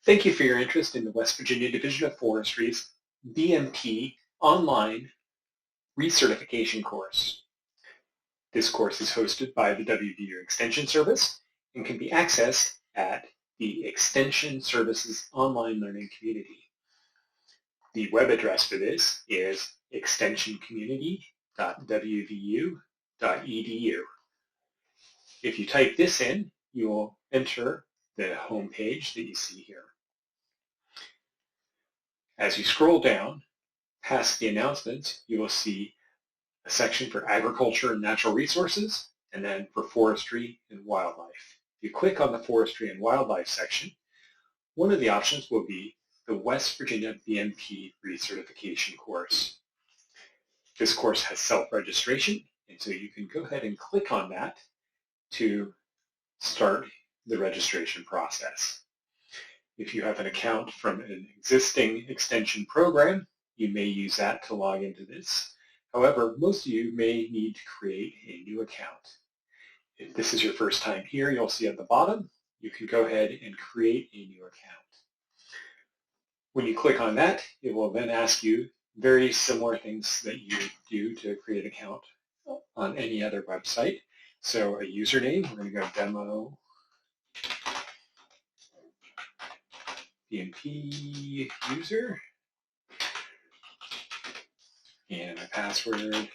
Thank you for your interest in the West Virginia Division of Forestry's BMP Online Recertification Course. This course is hosted by the WV Extension Service and can be accessed at the Extension Services Online Learning Community. The web address for this is extensioncommunity.wvu.edu. If you type this in, you will enter the home page that you see here. As you scroll down past the announcements, you will see a section for agriculture and natural resources, and then for forestry and wildlife. If you click on the forestry and wildlife section, one of the options will be the West Virginia BMP Recertification Course. This course has self-registration, and so you can go ahead and click on that to start the registration process. If you have an account from an existing extension program, you may use that to log into this. However, most of you may need to create a new account. If this is your first time here, you'll see at the bottom, you can go ahead and create a new account. When you click on that, it will then ask you very similar things that you do to create an account on any other website. So a username, we're going to go demo BMP user, and my password,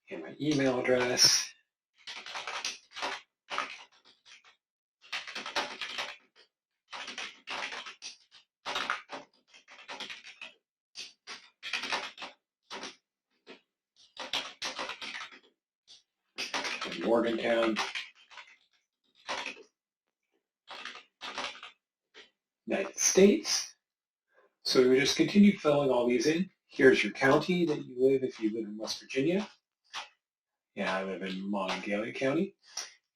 and my email address. Morgantown, United States. So we just continue filling all these in. Here's your county that you live if you live in West Virginia. Yeah, I live in Monongalia County.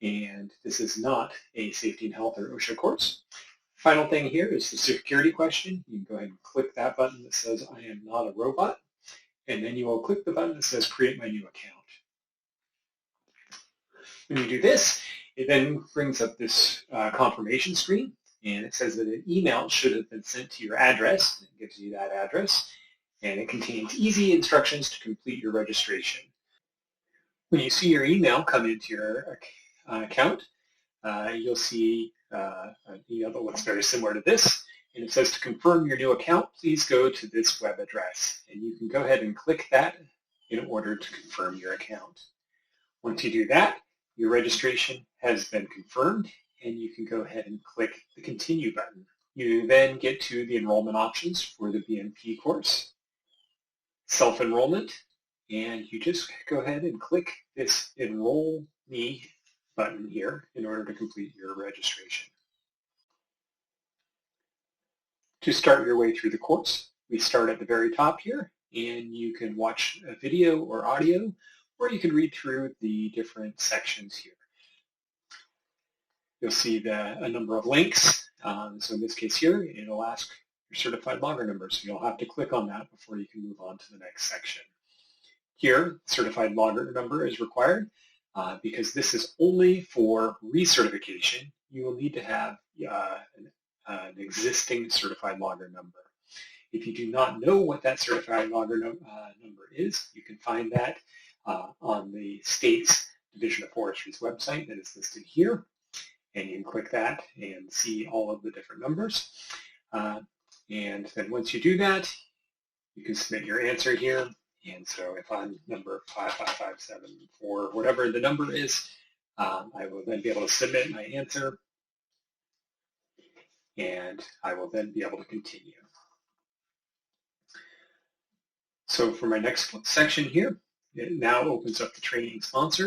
And this is not a safety and health or OSHA course. Final thing here is the security question. You can go ahead and click that button that says I am not a robot. And then you will click the button that says create my new account. When you do this, it then brings up this confirmation screen, and it says that an email should have been sent to your address. It gives you that address, and it contains easy instructions to complete your registration. When you see your email come into your account, you'll see an email that looks very similar to this, and it says to confirm your new account, please go to this web address, and you can go ahead and click that in order to confirm your account. Once you do that, your registration has been confirmed, and you can go ahead and click the Continue button. You then get to the enrollment options for the BMP course, self-enrollment, and you just go ahead and click this Enroll Me button here in order to complete your registration. To start your way through the course, we start at the very top here, and you can watch a video or audio, or you can read through the different sections here. You'll see a number of links. So in this case here, it'll ask your certified logger number. So you'll have to click on that before you can move on to the next section. Here, certified logger number is required because this is only for recertification. You will need to have an existing certified logger number. If you do not know what that certified logger number is, you can find that on the state's Division of Forestry's website that is listed here, and you can click that and see all of the different numbers. And then once you do that, you can submit your answer here. And so if I'm number 55574, whatever the number is, I will then be able to submit my answer, and I will then be able to continue. So for my next section here, it now opens up the training sponsor.